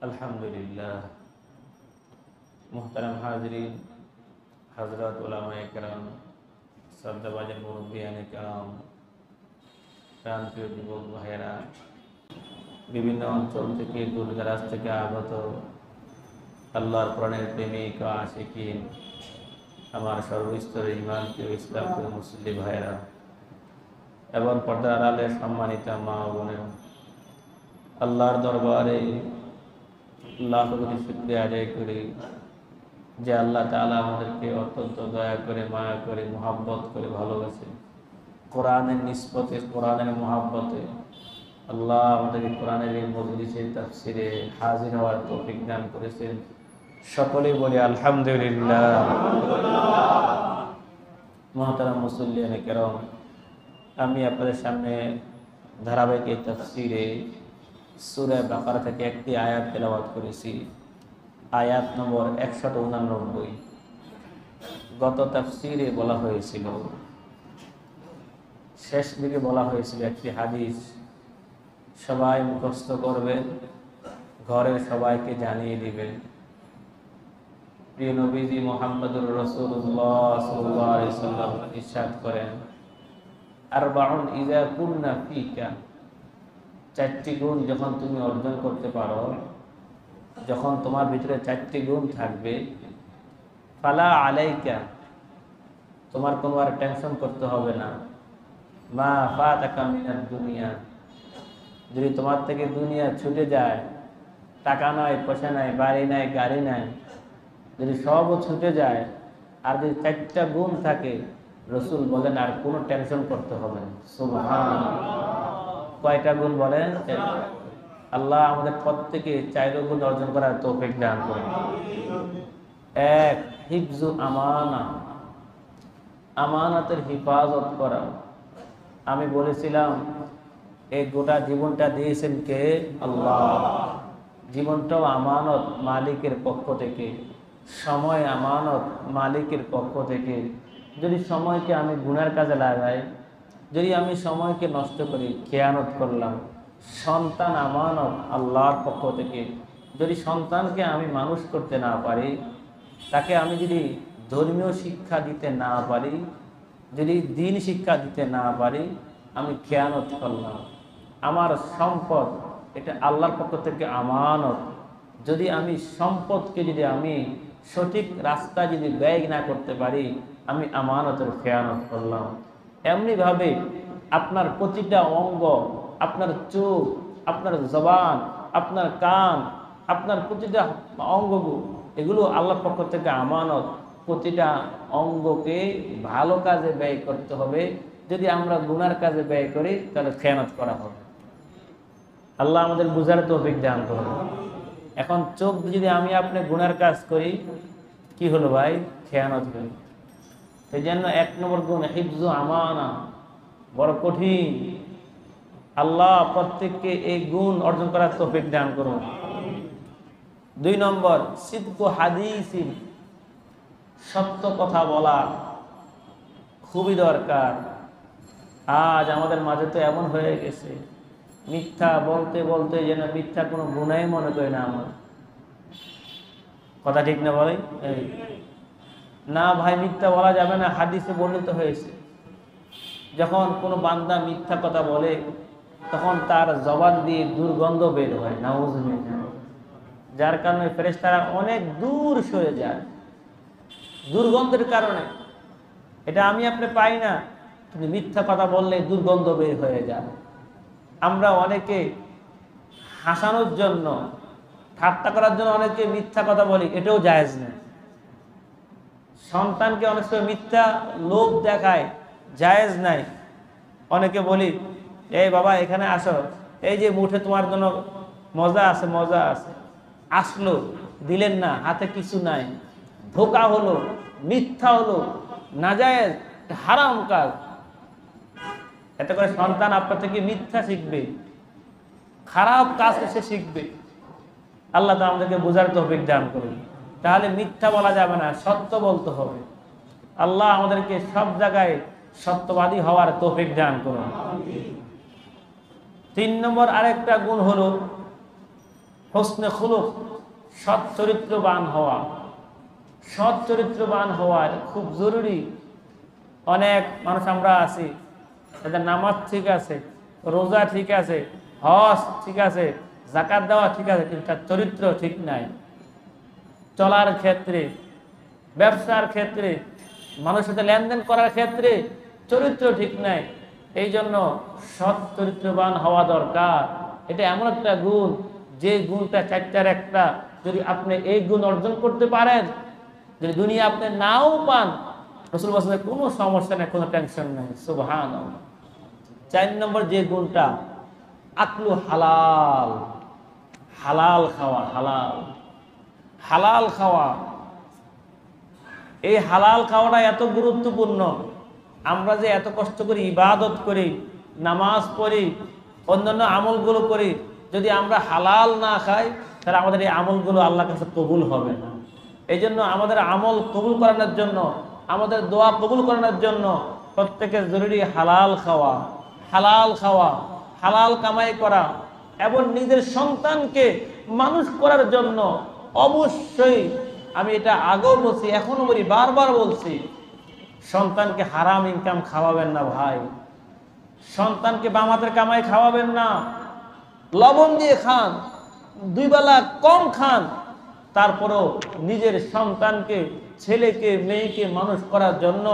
अल्हम्दुलिल्लाह। मुहतरम हाज़रीन, हज़रत उलमाए किराम, श्रद्धाभाजन मुरब्बियाने किराम, প্রাণপ্রিয় যুবক ভাইয়েরা, বিভিন্ন অঞ্চল থেকে দূরদরাজ থেকে আগত আল্লাহর কোরআনের প্রেমিক ও আশিকিন, আমার সর্বস্তরের ঈমানপ্রিয় ইসলামপ্রিয় মুসলিম ভাইয়েরা এবং পর্দার আড়ালে সম্মানিত মা ও বোনেরা, আল্লাহর দরবারে লাখ কোটি শুকরিয়া আদায় করি যে আল্লাহ তাআলা আমাদেরকে অত্যন্ত দয়া করে, মায়া করে, মুহাব্বত করে ভালোবাসে। কোরআনের নিসবতে, কোরআনের মুহাব্বতে আল্লাহ আমাদেরকে কোরআনের এই মজলিসে তাফসিরে হাজির হওয়ার তৌফিক দান করেছেন। সকলেই বলি আলহামদুলিল্লাহ। মুহতারাম মুসল্লিয়ানে কেরাম, আমি আপনাদের সামনে ধারাবাহিক এই তাফসিরে সূরা বাকারা থেকে একটি আয়াত তেলাওয়াত করেছি, আয়াত নম্বর 189। গত তাফসিরে বলা হয়েছিল, শেষ দিকে বলা হয়েছিল একটি হাদিস সবাই মুখস্থ করবেন, ঘরের সবাইকে জানিয়ে দিবেন। প্রিয় নবীজি মুহাম্মদুর রাসূলুল্লাহ সাল্লাল্লাহু আলাইহি ওয়াসাল্লাম ইরশাদ করেন, আরবাউন ইযা কুননা ফিকা, চারটি গুণ যখন তুমি অর্জন করতে পারো, যখন তোমার ভিতরে চারটি গুণ থাকবে, ফালা আলাইকা, তোমার কোনো আর টেনশন করতে হবে না। মা ফাতাকা মিনাদ দুনিয়া, যদি তোমার থেকে দুনিয়া ছুটে যায়, টাকা নাই, পয়সা নাই, বাড়ি নাই, গাড়ি নাই, যদি সবও ছুটে যায়, আর যদি চারটা গুণ থাকে, রসুল বলেন আর কোনো টেনশন করতে হবে না। সুবহানাল্লাহ। কয়টা গুণ বলেন? আল্লাহ আমাদের প্রত্যেকে চার গুণ অর্জন করার তৌফিক দান করুন। এক, হিফজু আমানা, আমানাতের হিফাজত করা। আমি বলেছিলাম এই গোটা জীবনটা দিয়েছেন কে? আল্লাহ। জীবনটাও আমানত মালিকের পক্ষ থেকে, সময় আমানত মালিকের পক্ষ থেকে। যদি সময়কে আমি গুনার কাজে লাগাই, যদি আমি সময়কে নষ্ট করি, খেয়ানত করলাম। সন্তান আমানত আল্লাহর পক্ষ থেকে, যদি সন্তানকে আমি মানুষ করতে না পারি, তাকে আমি যদি ধর্মীয় শিক্ষা দিতে না পারি, যদি দ্বীন শিক্ষা দিতে না পারি, আমি খেয়ানত করলাম। আমার সম্পদ, এটা আল্লাহর পক্ষ থেকে আমানত। যদি আমি সম্পদকে যদি আমি সঠিক রাস্তা যদি ব্যয় না করতে পারি, আমি আমানতের খেয়ানত করলাম। এমনিভাবে আপনার প্রতিটা অঙ্গ, আপনার চোখ, আপনার জবান, আপনার কান, আপনার প্রতিটা অঙ্গ, এগুলো আল্লাহর পক্ষ থেকে আমানত। প্রতিটা অঙ্গকে ভালো কাজে ব্যয় করতে হবে। যদি আমরা গুনার কাজে ব্যয় করি, তাহলে খেয়ানত করা হবে। আল্লাহ আমাদের বুঝার তৌফিক দান করুন। এখন চোখ যদি আমি আপনি গুনার কাজ করি, কি হলো ভাই? খেয়ানত করি। এই জন্য 1 নম্বর গুণ হিফজু আমানা, বড় কঠিন। আল্লাহ প্রত্যেককে এই গুণ অর্জন করার তৌফিক দান করুন। 2 নম্বর সিদকু হাদিসিন, সত্য কথা বলা খুবই দরকার। আজ আমাদের মাঝে তো এমন হয়ে গেছে, মিথ্যা বলতে বলতে যেন মিথ্যা কোনো গুনাই মনে করে না আমার। কথা ঠিক না বলে? না ভাই, মিথ্যা বলা যাবে না, হাদিসে বর্ণিত হয়েছে। যখন কোনো বান্দা মিথ্যা কথা বলে, তখন তার জবান দিয়ে দুর্গন্ধ বের হয়, নাউযুবিল্লাহ। যার কারণে ফেরেশতারা অনেক দূর সরে যায় দুর্গন্ধের কারণে। এটা আমি আপনি পাই না, কিন্তু মিথ্যা কথা বললে দুর্গন্ধ বের হয়ে যায়। আমরা অনেকে হাসানোর জন্য, ঠাট্টা করার জন্য অনেকে মিথ্যা কথা বলি, এটাও জায়েজ না। সন্তানকে অনেক সময় মিথ্যা লোভ দেখায়, জায়েজ নাই। অনেকে বলি, এই বাবা এখানে আসো, এই যে মুঠে তোমার জন্য মজা আছে, মজা আছে। আসলো, দিলেন না, হাতে কিছু নাই, ধোঁকা হলো, মিথ্যা হলো, নাজায়েজ, হারাম কাজ। এতে করে সন্তান আপনার থেকে মিথ্যা শিখবে, খারাপ কাজ সে শিখবে। আল্লাহ তো আমাদেরকে বোঝার তৌফিক দান করুন। তাহলে মিথ্যা বলা যাবে না, সত্য বলতে হবে। আল্লাহ আমাদেরকে সব জায়গায় সত্যবাদী হওয়ার তৌফিক দান করুন। 3 নম্বর আরেকটা গুণ হলো হোসনে খুলুক, সৎ চরিত্রবান হওয়া। সৎ চরিত্রবান হওয়া খুব জরুরি। অনেক মানুষ আমরা আছি, এদের নামাজ ঠিক আছে, রোজা ঠিক আছে, হজ ঠিক আছে, যাকাত দেওয়া ঠিক আছে, কিন্তু তার চরিত্র ঠিক নাই। চলার ক্ষেত্রে, ব্যবসার ক্ষেত্রে, মানুষের সাথে লেনদেন করার ক্ষেত্রে চরিত্র ঠিক নাই। এই জন্য সৎ চরিত্রবান হওয়া দরকার। এটা এমন একটা গুণ, যে গুণটা চারটার একটা। যদি আপনি এই গুণ অর্জন করতে পারেন, যদি দুনিয়া আপনি নাও পান, রাসূল বলেন কোনো সমস্যা নেই, কোনো টেনশন নেই। সুবহানাল্লাহ। 4 নম্বর যে গুণটা, আকলু হালাল। হালাল খাওয়া, হালাল হালাল খাওয়া। এই হালাল খাওয়াটা এত গুরুত্বপূর্ণ। আমরা যে এত কষ্ট করি, ইবাদত করি, নামাজ পড়ি, অন্যান্য আমলগুলো করি, যদি আমরা হালাল না খাই, তাহলে আমাদের এই আমলগুলো আল্লাহর কাছে কবুল হবে না। এই জন্য আমাদের আমল কবুল করানোর জন্য, আমাদের দোয়া কবুল করানোর জন্য প্রত্যেকের জরুরি হালাল খাওয়া। হালাল খাওয়া, হালাল কামাই করা, এবং নিজের সন্তানকে মানুষ করার জন্য অবশ্যই, আমি এটা আগেও বলছি, এখনো বলি, বারবার বলছি, সন্তানকে হারাম ইনকাম খাওয়াবেন না ভাই। সন্তানকে বাম হাতের কামাই খাওয়াবেন না। লবণ দিয়ে খান, 2 বেলা কম খান, তারপরও নিজের সন্তানকে, ছেলেকে, মেয়েকে মানুষ করার জন্য,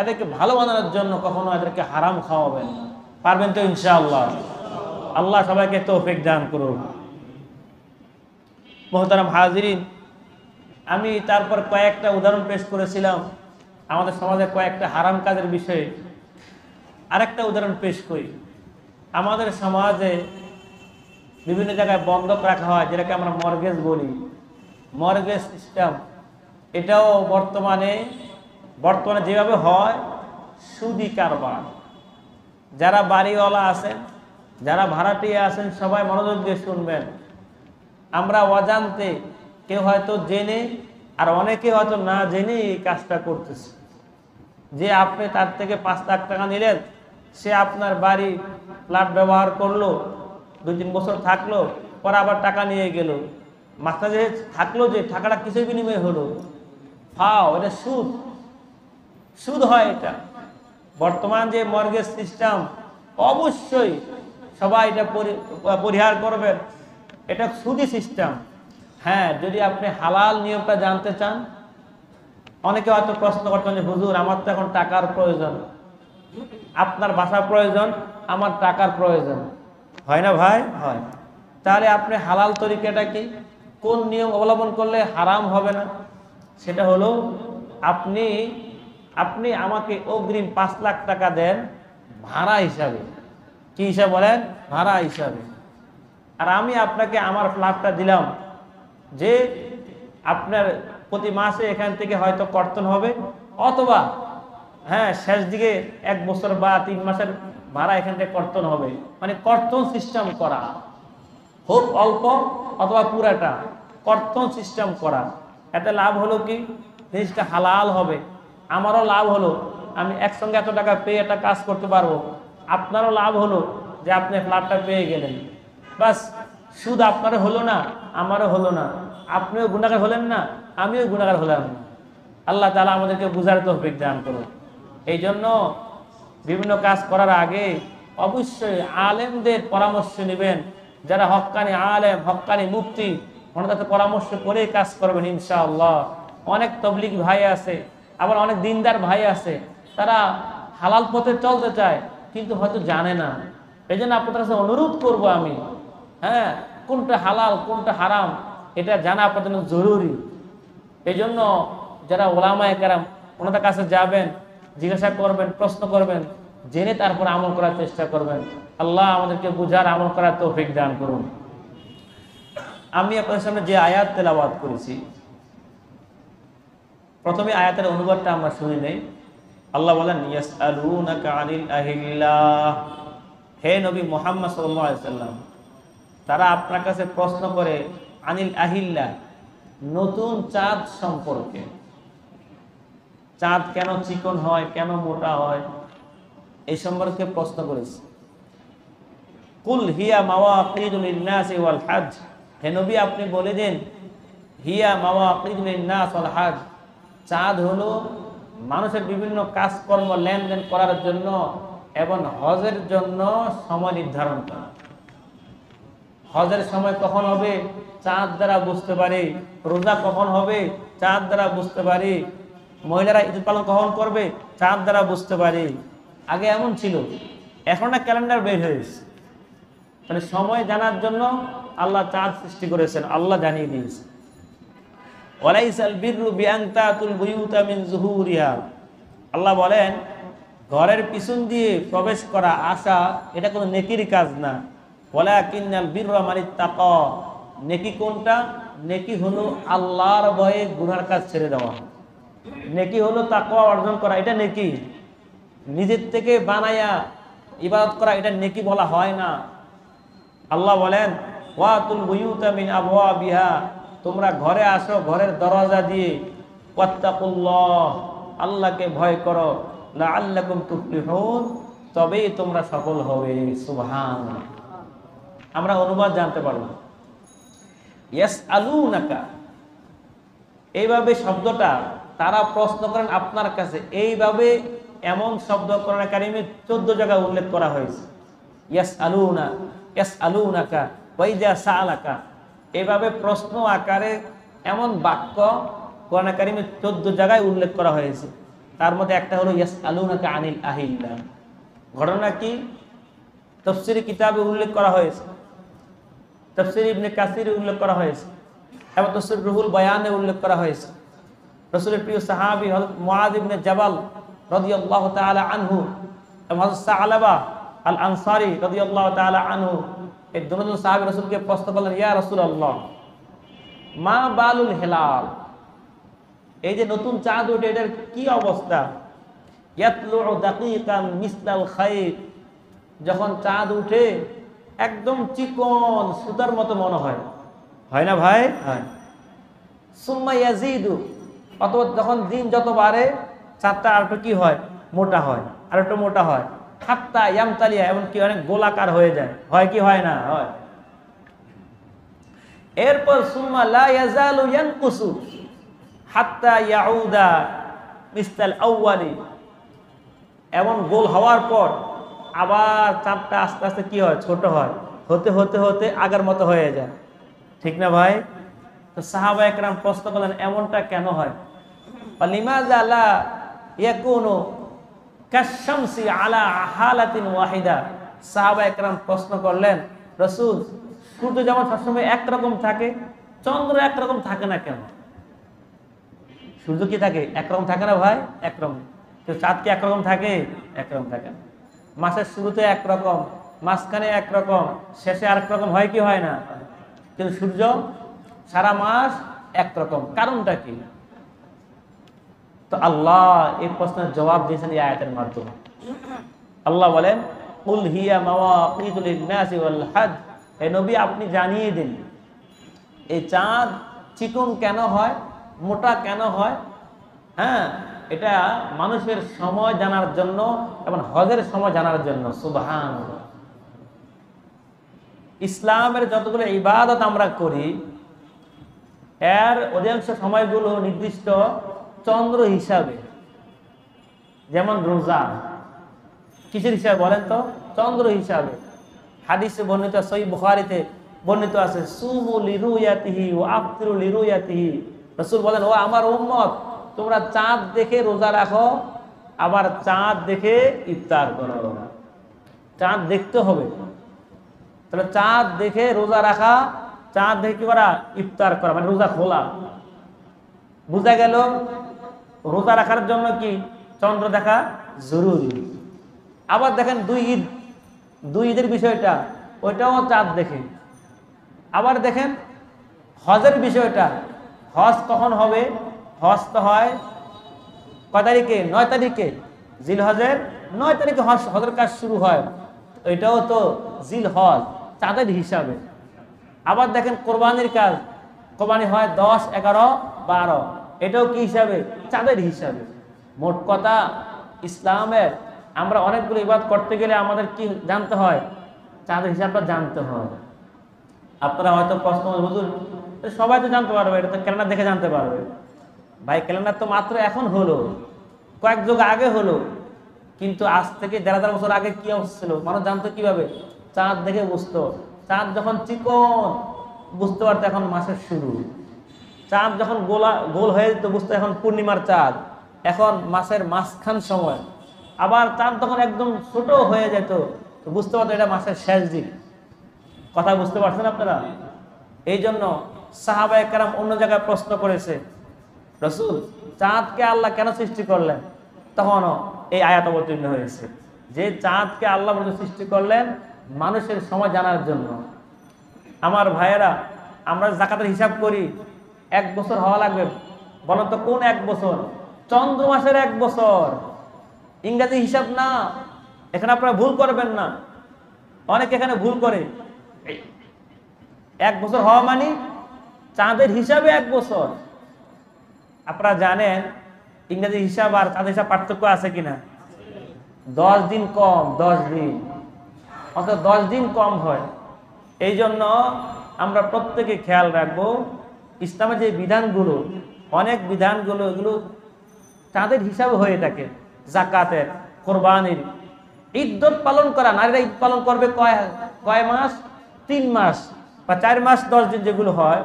এদেরকে ভালো বানানোর জন্য কখনো এদেরকে হারাম খাওয়াবেন না। পারবেন তো ইনশাআল্লাহ? আল্লাহ সবাইকে তৌফিক দান করুন। মুহতারাম হাজিরিন, আমি তারপর কয়েকটা উদাহরণ পেশ করেছিলাম আমাদের সমাজে কয়েকটা হারাম কাজের বিষয়ে। আরেকটা উদাহরণ পেশ করি। আমাদের সমাজে বিভিন্ন জায়গায় বন্ধক রাখা হয়, যেটাকে আমরা মর্গেজ বলি। মর্গেজ সিস্টেম, এটাও বর্তমানে যেভাবে হয়, সুদি কারবার। যারা বাড়িওয়ালা আছেন, যারা ভাড়াটিয়া আছেন, সবাই মনোযোগ দিয়ে শুনবেন। আমরা অজান্তে, কেউ হয়তো জেনে, আর অনেকে হয়তো না জেনে এই কাজটা করতেছে। যে আপনি তার থেকে 5 লাখ টাকা নিলেন, সে আপনার বাড়ি ফ্ল্যাট ব্যবহার করলো, 2-3 বছর থাকলো, পরে আবার টাকা নিয়ে গেল। মাথা যে থাকলো, যে টাকাটা কিসের বিনিময়ে হলো? ফাও, এটা সুদ। সুদ হয় এটা। বর্তমান যে মর্গেজ সিস্টেম, অবশ্যই সবাই এটা পরিহার করবেন। এটা সুদি সিস্টেম। হ্যাঁ, যদি আপনি হালাল নিয়মটা জানতে চান, অনেকে হয়তো প্রশ্ন করতেন যে হুজুর, আমার তো এখন টাকার প্রয়োজন, আপনার বাসা প্রয়োজন, আমার টাকার প্রয়োজন, হয় না ভাই? হয়। তাহলে আপনি হালাল তরিকাটা কি, কোন নিয়ম অবলম্বন করলে হারাম হবে না? সেটা হলো, আপনি আমাকে অগ্রিম 5 লাখ টাকা দেন ভাড়া হিসাবে। কি হিসাবে বলেন? ভাড়া হিসাবে। আর আমি আপনাকে আমার ফ্ল্যাটটা দিলাম, যে আপনার প্রতি মাসে এখান থেকে হয়তো কর্তন হবে, অথবা হ্যাঁ শেষ দিকে 1 বছর বা 3 মাসের ভাড়া এখান থেকে কর্তন হবে। মানে কর্তন সিস্টেম করা, হোক অল্প অথবা পুরাটা, কর্তন সিস্টেম করা। এতে লাভ হলো কি, জিনিসটা হালাল হবে, আমারও লাভ হলো, আমি একসঙ্গে এত টাকা পেয়ে একটা কাজ করতে পারবো, আপনারও লাভ হলো যে আপনি ফ্ল্যাটটা পেয়ে গেলেন। বাস, সুদ আপনারও হলো না, আমারও হলো না, আপনিও গুনাহগার হলেন না, আমিও গুনাহগার হলাম না। আল্লাহ তাআলা আমাদেরকে বুঝার তৌফিক দান করুন। এই জন্য বিভিন্ন কাজ করার আগে অবশ্যই আলেমদের পরামর্শ নেবেন। যারা হক্কানি আলেম, হক্কানি মুফতি, ওনাদের সাথে পরামর্শ করে কাজ করবেন ইনশাআল্লাহ। অনেক তবলিগী ভাই আছে, আবার অনেক দিনদার ভাই আছে, তারা হালাল পথে চলতে চায় কিন্তু হয়তো জানে না। এই জন্য আপনাদের কাছে অনুরোধ করবো আমি, হ্যাঁ, কোনটা হালাল কোনটা হারাম এটা জানা আপনাদের জন্য জরুরি। এই জন্য যারা ওলামায়ে কেরাম, ওনাদের কাছে যাবেন, জিজ্ঞাসা করবেন, প্রশ্ন করবেন, জেনে তারপর আমল করার চেষ্টা করবেন। আল্লাহ আমাদেরকে বুঝার, আমল করার তৌফিক দান করুন। আমি আপনাদের সামনে যে আয়াত তেলাওয়াত করেছি, প্রথমে আয়াতের অনুবাদটা আমরা শুনে নেই। আল্লাহ বলেন, ইয়াসআলুনাকা আনিল আহিল্লাহ, হে নবী মুহাম্মদ সাল্লাল্লাহু আলাইহি সাল্লাম, তারা আপনার কাছে প্রশ্ন করে আনিল আহিল্লাহ, নতুন চাঁদ সম্পর্কে। চাঁদ কেন চিকন হয়, কেন মোটা হয়, এই সম্পর্কে প্রশ্ন করেছে। কুল হিয়া মাওয়াকিতু লিন-নাসি ওয়াল হজ, হে নবী আপনি বলে দেন হিয়া মাওয়াকিতুল লিন-নাস ওয়াল হজ, চাঁদ হলো মানুষের বিভিন্ন কাজকর্ম লেনদেন করার জন্য এবং হজের জন্য সময় নির্ধারণ করা। হজের সময় কখন হবে চাঁদ দ্বারা বুঝতে পারি, রোজা কখন হবে চাঁদ দ্বারা বুঝতে পারি, মহিলারা ঈদ পালন কখন করবে চাঁদ দ্বারা বুঝতে পারি। আগে এমন ছিল, এখন না ক্যালেন্ডার বের হয়েছে। মানে সময় জানার জন্য আল্লাহ চাঁদ সৃষ্টি করেছেন, আল্লাহ জানিয়ে দিয়েছে। ওয়ালাইসাল বিররু বিআন তাতুল বুয়ুতা মিন যুহুরিহা, আল্লাহ বলেন ঘরের পিছন দিয়ে প্রবেশ করা আসা এটা কোনো নেকির কাজ না। ওয়ালাকিন্নাল বিররা মানিত্তাকা, নেকি কোনটা? নেকি হলো আল্লাহর ভয়ে গুনার কাজ ছেড়ে দেওয়া। নেকি হলো তাকওয়া অর্জন করা, এটা নেকি। নিজের থেকে বানায়া ইবাদত করা এটা নেকি বলা হয় না। আল্লাহ বলেন ওয়াতুল বুয়ুতা মিন আবওয়াবিহা, তোমরা ঘরে আসো ঘরের দরজা দিয়ে। ওয়াত্তাকুল্লাহ, আল্লাহকে ভয় করো। লাআল্লাকুম তুফলিহুন, তবেই তোমরা সফল হবে। সুবহানাল্লাহ। আমরা অনুবাদ জানতে পারলাম। ইয়াসআলুনাকা, এইভাবে শব্দটা তারা প্রশ্ন করেন আপনার কাছে, এইভাবে এমন শব্দ কোরআন কারিমে 14 জায়গায় উল্লেখ করা হয়েছে। ইয়াসআলুনা, ইয়াসআলুনাকা ওয়া ইযা সাআলাকা, এইভাবে প্রশ্ন আকারে এমন বাক্য কোরআন কারিমে 14 জায়গায় উল্লেখ করা হয়েছে। তার মধ্যে একটা হলো ইয়াসআলুনাকা আনিল আহিল্লাহ। ঘটনা কি? তাফসীর কিতাবে উল্লেখ করা হয়েছে, তাফসীর ইবনে কাসিরে উল্লেখ করা হয়েছে এবং তাফসীর রুহুল বয়ানে উল্লেখ করা হয়েছে। রাসূলের প্রিয় সাহাবী হযরত মুআয ইবনে জাবাল রাদিয়াল্লাহু তাআলা আনহু এবং হযরত সাআলাবা আল আনসারী রাদিয়াল্লাহু তাআলা আনহু, এই দুজন সাহাবী রাসূলকে প্রশ্ন করলেন, ইয়া রাসূলুল্লাহ মা বালুল হিলাল, এই যে নতুন চাঁদ ওঠে এটার কি অবস্থা? ইয়াতলুউ দাকিকান মিসলাল খায়ত, যখন চাঁদ উঠে একদম চিকন সুতার মতো মনে হয়, হয় না ভাই? হয়। সুম্মা ইয়াজিদু, অথবা যখন দিন যত বাড়ে চাঁদটা আর একটু কি হয়? মোটা হয়, আর একটু মোটা হয়। হাত্তা ইয়ামতালিয়া, এমন কি অনেক গোলাকার হয়ে যায়, হয় কি হয় না? হয়। এরপর সুম্মা লা ইয়াজালু ইয়ানকুসু হাত্তা ইয়াউদা মিসলাল আউয়ালি, এমন গোল হওয়ার পর আবার চাঁদটা আস্তে আস্তে কি হয়? ছোট হয়, হতে হতে হতে আগের মতো হয়ে যায়। ঠিক না ভাই? তো সাহাবা একরাম প্রশ্ন করলেন এমনটা কেন হয়? লিমাযা লা ইয়াকুনু কাশ-শামসি আলা হালাতিন ওয়াহিদা, সাহাবা একরাম প্রশ্ন করলেন রাসূল সূর্য যেমন সবসময় একরকম থাকে, চন্দ্র একরকম থাকে না কেন? সূর্য কি থাকে? একরকম থাকে না ভাই? একরকম। তো চাঁদ কি একরকম থাকে? একরকম থাকে না। মাসের শুরুতে একরকম, মাঝখানে একরকম, শেষে আরেক রকম, হয় কি হয় না? কিন্তু সূর্য সারা মাস একরকম, কারণটা কি? তো আল্লাহ এই প্রশ্নের জবাব দিয়েছেন এই আয়াতের মাধ্যমে। আল্লাহ বলেন কুল হিয়া মাওয়াকিতুল লিন-নাসি ওয়াল হজ, হে নবী আপনি জানিয়ে দিন এই চাঁদ চিকন কেন হয়, মোটা কেন হয়। হ্যাঁ, এটা মানুষের সময় জানার জন্য এবং হজের সময় জানার জন্য। সুবহানাল্লাহ। ইসলামের যতগুলো ইবাদত আমরা করি এর অধিকাংশ সময়গুলো নির্দিষ্ট চন্দ্র হিসাবে, যেমন রোজা কিসের হিসাবে বলেন তো? চন্দ্র হিসাবে। হাদিসে বর্ণিত, সহিহ বুখারীতে বর্ণিত আছে সুমু লিরুয়াতিহি ওয়া আফতিরু লিরুয়াতিহি, রাসূল বলেন ও আমার উম্মত তোমরা চাঁদ দেখে রোজা রাখো, আবার চাঁদ দেখে ইফতার করো। চাঁদ দেখতে হবে, তাহলে চাঁদ দেখে রোজা রাখা, চাঁদ দেখে কি করা? ইফতার করা, মানে রোজা খোলা। বুঝা গেল রোজা রাখার জন্য কি চন্দ্র দেখা জরুরি। আবার দেখেন দুই ঈদের বিষয়টা, ওইটাও চাঁদ দেখে। আবার দেখেন হজের বিষয়টা, হজ কখন হবে? হজ তো হয় কয় তারিখে? 9 তারিখে, জিলহজের 9 তারিখে হজের কাজ শুরু হয়, এটাও তো জিলহজ, চাঁদের হিসাবে। আবার দেখেন কোরবানির কাজ, কোরবানি হয় 10, 11, 12, এটাও কি হিসাবে? চাঁদের হিসাবে। মোট কথা ইসলামের আমরা অনেকগুলো ইবাদত করতে গেলে আমাদের কি জানতে হয়? চাঁদের হিসাবটা জানতে হয়। আপনারা হয়তো প্রশ্ন হুজুর সবাই তো জানতে পারবে, এটা তো ক্যালেন্ডার দেখে জানতে পারবে। ভাই ক্যালেন্ডার তো মাত্র এখন হলো, কয়েক যুগ আগে হলো, কিন্তু আজ থেকে 1,500 বছর আগে কি অবস্থা ছিল? মানুষ জানতো কিভাবে? চাঁদ দেখে বুঝতো। চাঁদ যখন চিকন বুঝতে পারতো এখন মাসের শুরু। চাঁদ যখন গোল হয়ে যেত বুঝতো এখন পূর্ণিমার চাঁদ, এখন মাসের মাঝখান সময়। আবার চাঁদ তখন একদম ছোট হয়ে যেত তো বুঝতে পারতো এটা মাসের শেষ দিক। কথা বুঝতে পারছেন আপনারা? এই জন্য সাহাবায়ে কেরাম অন্য জায়গায় প্রশ্ন করেছে, রসুল চাঁদকে আল্লাহ কেন সৃষ্টি করলেন? তখনও এই আয়াত অবতীর্ণ হয়েছে যে চাঁদকে আল্লাহ সৃষ্টি করলেন মানুষের সময় জানার জন্য। আমার ভাইয়েরা, আমরা যাকাতের হিসাব করি 1 বছর হওয়া লাগবে, বলেন তো কোন 1 বছর? চন্দ্র মাসের 1 বছর, ইংরেজি হিসাব না। এখানে আপনারা ভুল করবেন না, অনেকে এখানে ভুল করে। 1 বছর হওয়া মানে চাঁদের হিসাবে 1 বছর। আপনারা জানেন ইংরেজি হিসাব আর চাঁদের হিসাব পার্থক্য আছে কিনা? 10 দিন কম, 10 দিন, অর্থাৎ 10 দিন কম হয়। এই জন্য আমরা প্রত্যেকে খেয়াল রাখবো ইসলামের যে বিধানগুলো, অনেক বিধানগুলো এগুলো চাঁদের হিসাবে হয়ে থাকে। যাকাতের, কোরবানির, ঈদ পালন করা, নারীরা ঈদ পালন করবে কয় মাস? 3 মাস বা 4 মাস 10 দিন যেগুলো হয়,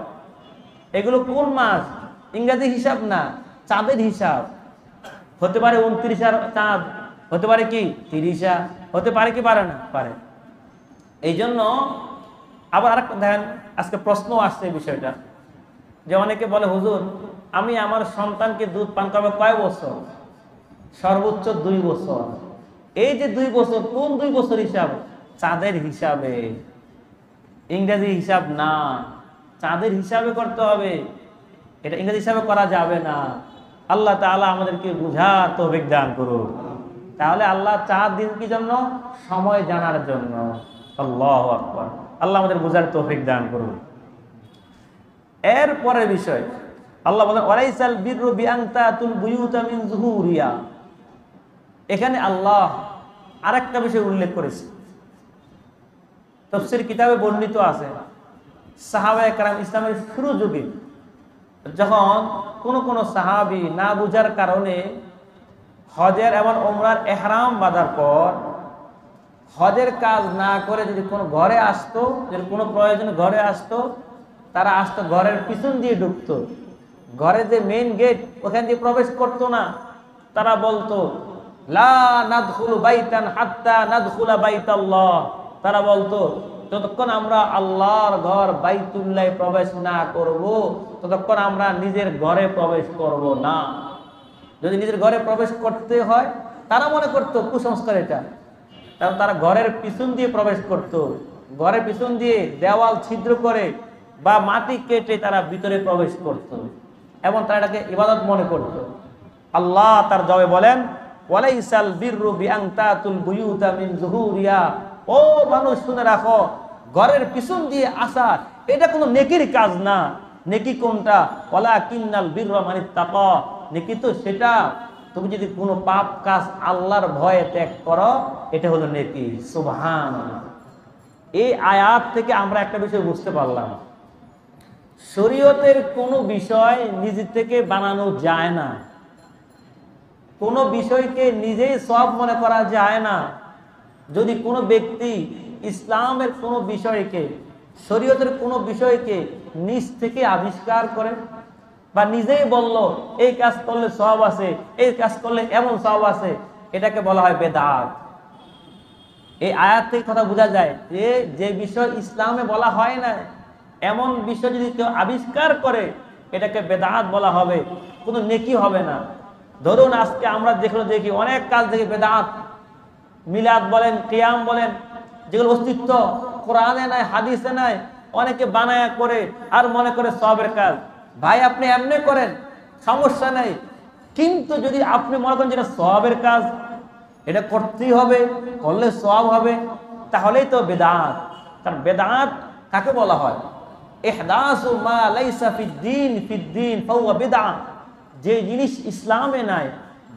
এগুলো কোন মাস? ইংরেজি হিসাব না, চাঁদের হিসাব। হতে পারে 29 চাঁদ, হতে পারে কি 30, হতে পারে কি পারে না? পারে। এই জন্য আবার আরেকটা দেখেন, আজকে প্রশ্ন আসছে এই বিষয়টা, যে অনেকে বলে হুজুর আমি আমার সন্তানকে দুধ পান করাবো কয় বছর? সর্বোচ্চ 2 বছর। এই যে 2 বছর, কোন 2 বছর হিসাব? চাঁদের হিসাবে, ইংরেজি হিসাব না, চাঁদের হিসাবে করতে হবে। এটা ইংরেজি হিসাবে করা যাবে না। আল্লাহ তাআলা আমাদেরকে বুঝার তৌফিক দান করুন। তাহলে আল্লাহ চাঁদ দিন কি জন্য? সময় জানার জন্য। আল্লাহু আকবার। আল্লাহ আমাদের বুঝার তৌফিক দান করুন। এর পরের বিষয় আল্লাহ বলেন ওয়ালাইসাল বিররু বিআনতাতুল বুয়ুতা মিন যুহুরিয়া। এখানে আল্লাহ আরেকটা বিষয় উল্লেখ করেছে, তাফসীর কিতাবে বর্ণিত আছে। সাহাবায়ে কেরাম ইসলামের শুরু যুগে যখন কোন সাহাবী না বুঝার কারণে হজের এবং ওমরার ইহরাম বাঁধার পর হজের কাজ না করে যদি কোনো ঘরে আসতো, যদি কোনো প্রয়োজনে ঘরে আসতো, তারা আসতো ঘরের পিছন দিয়ে ঢুকতো, ঘরে যে মেইন গেট ওখান দিয়ে প্রবেশ করতো না। তারা বলতো লা নাদখুলু বাইতান হাত্তা নাদখুলা বাইতাল্লাহ। তারা বলতো যতক্ষণ আমরা আল্লাহর ঘর বাইতুল্লাহ প্রবেশ না করব ততক্ষণ আমরা নিজের ঘরে প্রবেশ করব না। যদি নিজের ঘরে প্রবেশ করতে হয়, তারা মনে করতো কুসংস্কার এটা, কারণ তারা ঘরের পিছন দিয়ে প্রবেশ করত, ঘরের পিছন দিয়ে দেওয়াল ছিদ্র করে বা মাটি কেটে তারা ভিতরে প্রবেশ করত এবং তারা এটাকে ইবাদত মনে করত। আল্লাহ তার জবাবে বলেন ওয়ালাইসাল বিররু বিআনতাতুল বুয়ুতা মিন যুহুরিয়া। ও মানুষ শুনে রাখো, ঘরের পিছন দিয়ে আসা এটা কোনো নেকির কাজ না। নেকি কোনটা? ওয়ালাকিন্নাল বিররা মানিত্তাকা। নেকি তো সেটা তুমি যদি কোনো পাপ কাজ আল্লাহর ভয়ে ত্যাগ করো, এটা হলো নেকি। সুবহানাল্লাহ। এই আয়াত থেকে আমরা একটা বিষয় বুঝতে পারলাম, শরীয়তের কোনো বিষয় নিজে থেকে বানানো যায় না, কোনো বিষয়কে নিজেই সব মনে করা যায় না। যদি কোনো ব্যক্তি ইসলামের কোনো বিষয়কে, শরীয়তের কোনো বিষয়কে নিজ থেকে আবিষ্কার করে বা নিজেই বলল এই কাজ করলে সওয়াব আছে, এই কাজ করলে এমন সওয়াব আছে, এটাকে বলা হয় বেদাত। এই আয়াত থেকে কথা বোঝা যায় যে যে বিষয় ইসলামে বলা হয় না এমন বিষয় যদি কেউ আবিষ্কার করে এটাকে বেদাত বলা হবে, কোনো নেকি হবে না। ধরুন আজকে আমরা যেগুলো দেখি অনেক কাজ দেখি বেদাত, মিলাদ বলেন, কিয়াম বলেন, যেগুলো অস্তিত্ব কোরআনে নাই, হাদিসে নাই, অনেকে বানায়া করে আর মনে করে সওয়াবের কাজ। ভাই আপনি এমনি করেন, সমস্যা নেই, কিন্তু যদি আপনি মনে করেন যেটা সওয়াবের কাজ, এটা করতেই হবে, করলে সওয়াব হবে, তাহলেই তো বেদাত। কারণ বেদাত কাকে বলা হয়? ইহদাসু মা লাইসা ফিদ্দীন ফিদ্দীন ফাহুয়া বিদআহ। যে জিনিস ইসলামে নাই,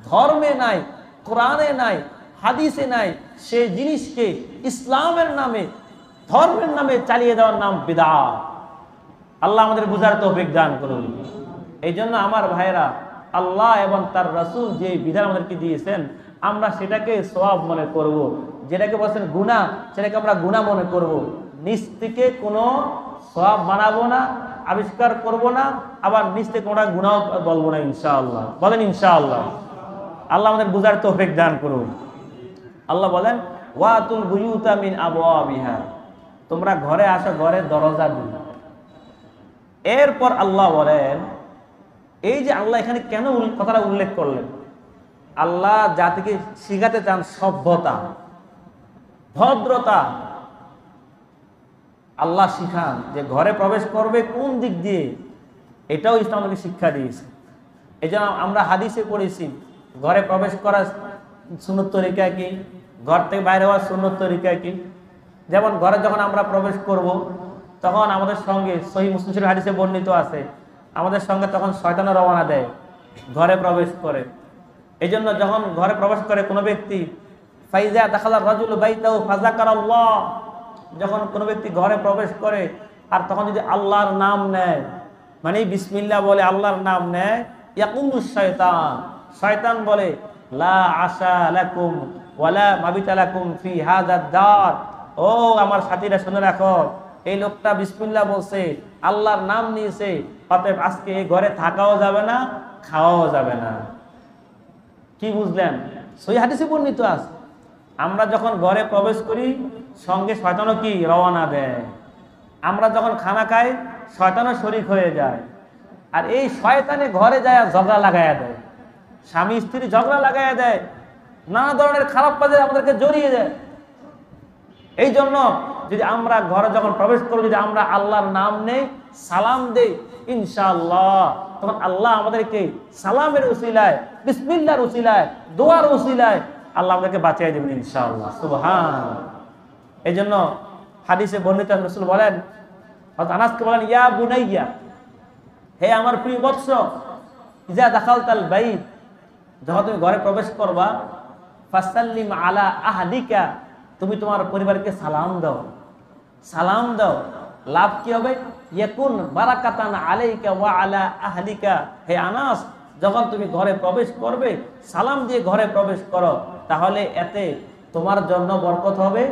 ধর্মে নাই, কোরআনে নাই, হাদিসে নাই, সেই জিনিসকে ইসলামের নামে ধর্মের নামে চালিয়ে দেওয়ার নাম বিদআত। আল্লাহ আমাদের বুঝার তৌফিক দান করুন। এই জন্য আমার ভাইরা, আল্লাহ এবং তার রাসূল যে বিধান আমাদেরকে দিয়েছেন আমরা সেটাকে সওয়াব মনে করব। যেটাকে বলছেন গুনাহ সেটাকে আমরা গুনাহ মনে করব। নিজ থেকে কোনো সওয়াব বানাবো না, আবিষ্কার করব না, আবার নিজ থেকে কোনো গুনাহ বলবো না ইনশাআল্লাহ। বলেন ইনশাআল্লাহ। আল্লাহ আমাদের বুঝার তৌফিক দান করুন। আল্লাহ বলেন ওয়াতুল বুয়ুতা মিন আবওয়াবিহা, তোমরা ঘরে আসো ঘরের দরজা দিয়ে। এরপর আল্লাহ বলেন, এই যে আল্লাহ এখানে কেন কথাটা উল্লেখ করলেন, আল্লাহ জাতিকে শিখাতে চান সভ্যতা, ভদ্রতা। আল্লাহ শিখান যে ঘরে প্রবেশ করবে কোন দিক দিয়ে, এটাও ইসলাম আমাকে শিক্ষা দিয়েছে। এই জন্য আমরা হাদিসে পড়েছি ঘরে প্রবেশ করার সুন্নত তরিকা কি, ঘর থেকে বাইরে হওয়ার সুন্নত তরিকা কি। যেমন ঘরে যখন আমরা প্রবেশ করব তখন আমাদের সঙ্গে সহিহ মুসলিম শরীফ হাদিসে বর্ণিত আছে আমাদের সঙ্গে তখন শয়তানও রওনা দেয় ঘরে প্রবেশ করে। এই জন্য যখন ঘরে প্রবেশ করে কোনো ব্যক্তি, ফাইজা দাখালা রাজুলু বাইতাহু ফাযাকারাল্লাহ, যখন কোনো ব্যক্তি ঘরে প্রবেশ করে আর তখন যদি আল্লাহর নাম নেয়, মানে বিসমিল্লাহ বলে আল্লাহর নাম নেয়, ইয়াকুমুশ শয়তান, শয়তান বলে লা আশা লাকুম ওয়ালা মাবিতা লাকুম ফি হাযাদ দার, ও আমার সাথীরা শুনে রাখো, এই লোকটা বিসমিল্লাহ বলছে, আল্লাহর নাম নিয়েছে, অতএব আজকে এই ঘরে থাকাও যাবে না, খাওয়াও যাবে না। কি বুঝলেন? সহিহ হাদিসে বর্ণিত আছে আমরা যখন ঘরে প্রবেশ করি সঙ্গে শয়তানও কি রওনা দেয়। আমরা যখন খানা খাই শয়তানও শরীক হয়ে যায়। আর এই শয়তানে ঘরে যায় ঝগড়া লাগাইয়া দেয়, স্বামী স্ত্রী ঝগড়া লাগাইয়া দেয়, নানা ধরনের খারাপ কাজে আমাদেরকে জড়িয়ে দেয়। এই জন্য যদি আমরা ঘরে যখন প্রবেশ করি যদি আমরা আল্লাহর নাম নেই, সালাম দেই, ইনশাআল্লাহ তখন আল্লাহ আমাদেরকে সালামের উসিলায়, বিসমিল্লাহর উসিলায়, দোয়ার উসিলায় আল্লাহ আমাদেরকে বাঁচিয়ে দেবেন ইনশাআল্লাহ। সুবহান। এই জন্য হাদিসে বর্ণিত রাসূল বলেন, আনাসকে বলেন, ইয়া বুনাইয়া, হে আমার প্রিয় বৎস, ইজা দাখালতাল বাইত, যখন তুমি ঘরে প্রবেশ করবা, ফাসাল্লিম আলা আহলিকা, তুমি তোমার পরিবারকে সালাম দাও। সালাম দাও, লাভ কি হবে? ইয়াকুন বারাকাতান আলাইকা ওয়া আলা আহলিকা, হে আনাস যখন তুমি ঘরে প্রবেশ করবে সালাম দিয়ে ঘরে প্রবেশ করো, তাহলে এতে তোমার জন্য বরকত হবে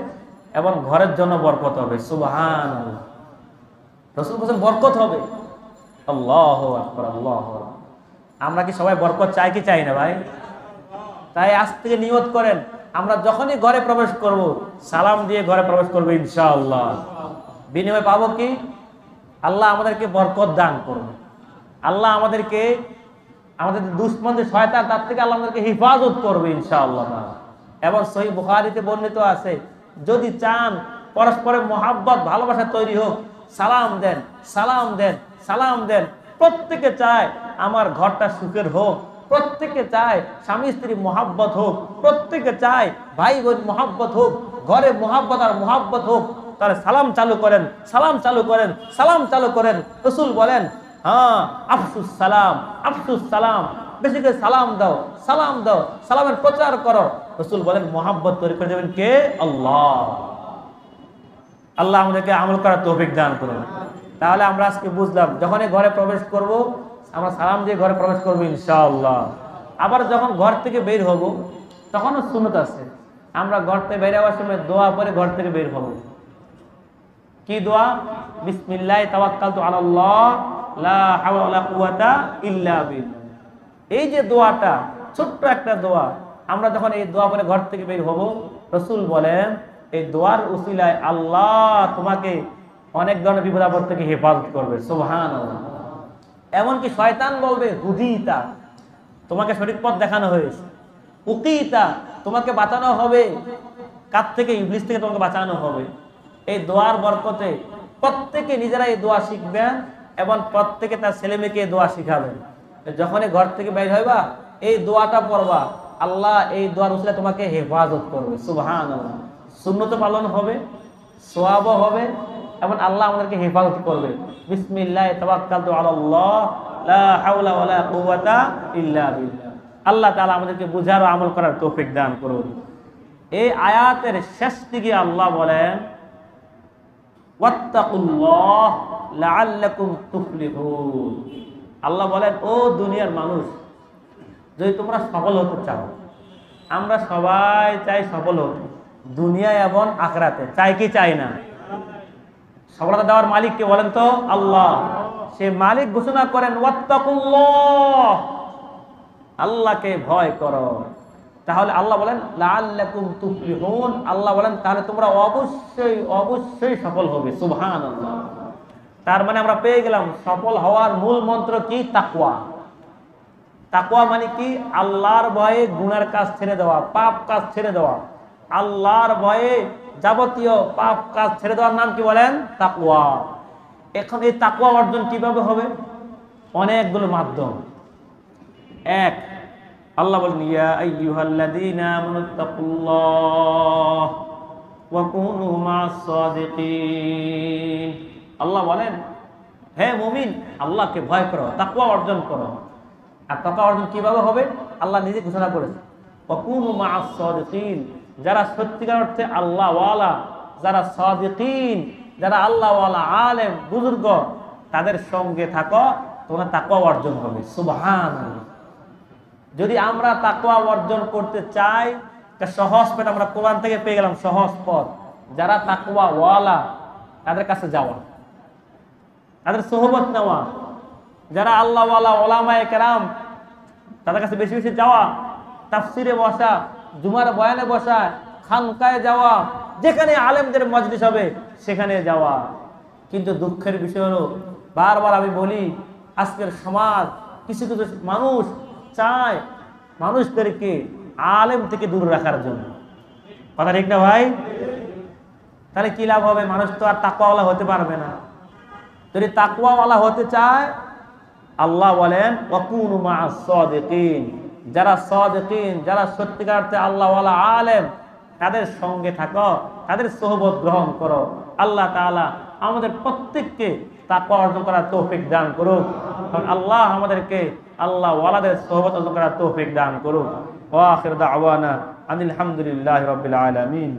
এবং ঘরের জন্য বরকত হবে। সুবহানাল্লাহ। রাসূল বলেন বরকত হবে। আল্লাহু আকবার, আল্লাহু আকবার। আমরা কি সবাই বরকত চাই কি চাই না ভাই? তাই আজ থেকে নিয়ত করেন আমরা যখনই ঘরে প্রবেশ করব সালাম দিয়ে ঘরে প্রবেশ করব ইনশাআল্লাহ। বিনিময়ে পাবো কি? আল্লাহ আমাদেরকে বরকত দান করবে, আল্লাহ আমাদেরকে আমাদের দুশমন যে শয়তান তার থেকে আল্লাহ আমাদেরকে হেফাজত করবে ইনশাআল্লাহ। এবং সহিহ বুখারীতে বর্ণিত আছে, যদি চান পরস্পরের মহাব্বত ভালোবাসা তৈরি হোক, সালাম দেন, সালাম দেন, সালাম দেন। প্রত্যেকে চায় আমার ঘরটা সুখের হোক, প্রত্যেকে চায় স্বামী স্ত্রী মহাব্বত হোক, প্রত্যেকে চায় ভাই বোন মহাব্বত হোক, ঘরে মহাব্বত আর মহাব্বত হোক। তাহলে সালাম চালু করেন, সালাম চালু করেন, সালাম চালু করেন। রাসূল বলেন, হ্যাঁ আফসুস সালাম, আফসুস সালাম, বেশি করে সালাম দাও, সালাম দাও, সালামের প্রচার করো। রাসূল বলেন মহাব্বত তৈরি করে দেবেন কে? আল্লাহ। আল্লাহ আমাদেরকে আমল করার তৌফিক দান করুন। তাহলে আমরা আজকে বুঝলাম যখনই ঘরে প্রবেশ করব আমরা সালাম দিয়ে ঘরে প্রবেশ করবো ইনশাআল্লাহ। আবার যখন ঘর থেকে বের হব তখনও সুন্নত আছে, আমরা ঘর থেকে বের হওয়ার সময় দোয়া পরে ঘর থেকে বের হব। কি দোয়া? বিসমিল্লাহি তাওয়াক্কালতু আলাল্লাহ লা হাওলা ওয়ালা কুওয়াতা ইল্লা বিল্লাহ। এই যে দোয়াটা ছোট্ট একটা দোয়া, আমরা যখন এই দোয়া পরে ঘর থেকে বের হব, রাসূল বলেন এই দোয়ার উসিলায় আল্লাহ তোমাকে অনেক ধরনের বিপদ আপদ থেকে হেফাজত করবে। সুবহানাল্লাহ। এমনকি শয়তান বলবে হুদিতা, তোমাকে সঠিক পথ দেখানো হয়েছে, উকিতা, তোমাকে বাঁচানো হবে, কার থেকে? ইবলিস থেকে তোমাকে বাঁচানো হবে। এই দোয়ার বরকতে প্রত্যেকে নিজেরা এই দোয়া শিখবেন এবং প্রত্যেকে তার ছেলে মেয়েকে দোয়া শিখাবেন। যখনই ঘর থেকে বের হইবা এই দোয়াটা পড়বা, আল্লাহ এই দোয়ার উসিলায় তোমাকে হেফাজত করবে। সুবহানাল্লাহ। সুন্নত পালন হবে, সওয়াবও হবে এবং আল্লাহ আমাদেরকে হেফাজত করবে। বিসমিল্লাহি তাওয়াক্কালতু আলাল্লাহ লা হাওলা ওয়ালা কুওয়াতা ইল্লা বিল্লাহ। আল্লাহ তাআলা আমাদেরকে বুঝার ও আমল করার তৌফিক দান করুন। এই আয়াতের শেষ দিকে আল্লাহ বলেন ওয়াত্তাকুল্লাহ লাআল্লাকুম তুফলিহুন। আল্লাহ বলেন, ও দুনিয়ার মানুষ, যদি তোমরা সফল হতে চাও, আমরা সবাই চাই সফল হতে, দুনিয়ায় এবং আখিরাতে, চাই কি চাই না? সফলতা দেওয়ার মালিক কে বলেন তো? আল্লাহ। সে মালিক ঘোষণা করেন ওয়াত্তাকুল্লাহ, আল্লাহকে ভয় করো। তাহলে আল্লাহ বলেন লাআল্লাকুম তুফলিহুন, আল্লাহ বলেন তাহলে তোমরা অবশ্যই অবশ্যই সফল হবে। সুবহানাল্লাহ। তার মানে আমরা পেয়ে গেলাম সফল হওয়ার মূল মন্ত্র কি? তাকওয়া। তাকওয়া মানে কি? আল্লাহর ভয়ে গুনার কাজ ছেড়ে দেওয়া, পাপ কাজ ছেড়ে দেওয়া। আল্লাহর ভয়ে যাবতীয় পাপ কাজ ছেড়ে দেওয়ার নাম কি বলেন? তাকওয়া। এখন এই তাকওয়া অর্জন কিভাবে হবে? অনেকগুলো মাধ্যম। এক, আল্লাহ বলেন ইয়া আইয়ুহাল্লাযীনা আমানুত্তাকুল্লাহ ওয়া কুনু মা'আস সাদিকিন। আল্লাহ বলেন, হে মুমিন, আল্লাহকে ভয় করো, তাকওয়া অর্জন করো। আর তাকওয়া অর্জন কিভাবে হবে? আল্লাহ নিজে ঘোষণা করেছে ওয়া কুনু মা'আস সাদিকিন, যারা সত্যিকার অর্থে আল্লাহ ওয়ালা, যারা সাদিকিন, যারা আল্লাহ ওয়ালা, আলেম বুজুর্গ, তাদের সঙ্গে থাকো, তোমরা তাকওয়া অর্জন হবে। সুবহানাল্লাহ। যদি আমরা তাকওয়া অর্জন করতে চাই, তা সহজ পথ আমরা কোরআন থেকে পেয়ে গেলাম। সহজ পথ, যারা তাকওয়া ওয়ালা তাদের কাছে যাওয়া, তাদের সোহবত নেওয়া, যারা আল্লাহ ওয়ালা ওলামায়ে কেরাম তাদের কাছে বেশি বেশি যাওয়া, তাফসিরে বসা, জুমার বয়ানে বসা, খানকায় যাওয়া, যেখানে আলেমদের মজলিস হবে সেখানে যাওয়া। কিন্তু দুঃখের বিষয় হলো, বারবার আমি বলি, আজকের সমাজ কিছু কিছু মানুষ চায় মানুষদেরকে আলেম থেকে দূরে রাখার জন্য। কথা ঠিক না ভাই? তাহলে কি লাভ হবে? মানুষ তো আর তাকওয়াওয়ালা হতে পারবে না। যদি তাকওয়াওয়ালা হতে চায়, আল্লাহ বলেন ওয়াকুনু মা'আস সাদিকিন, যারা সাদিকিন, যারা সত্যিকার অর্থে আল্লাহওয়ালা আলেম, তাদের সঙ্গে থাকো, তাদের সোহবত গ্রহণ করো। আল্লাহ তাআলা আমাদের প্রত্যেককে তাকওয়া অর্জন করার তৌফিক দান করুক। আল্লাহ আমাদেরকে আল্লাহ ওয়ালাদের সোহবত অর্জন করার তৌফিক দান করুক। ওয়া আখির দাওয়ানা আনিল হামদুলিল্লাহি রাব্বিল আলামিন।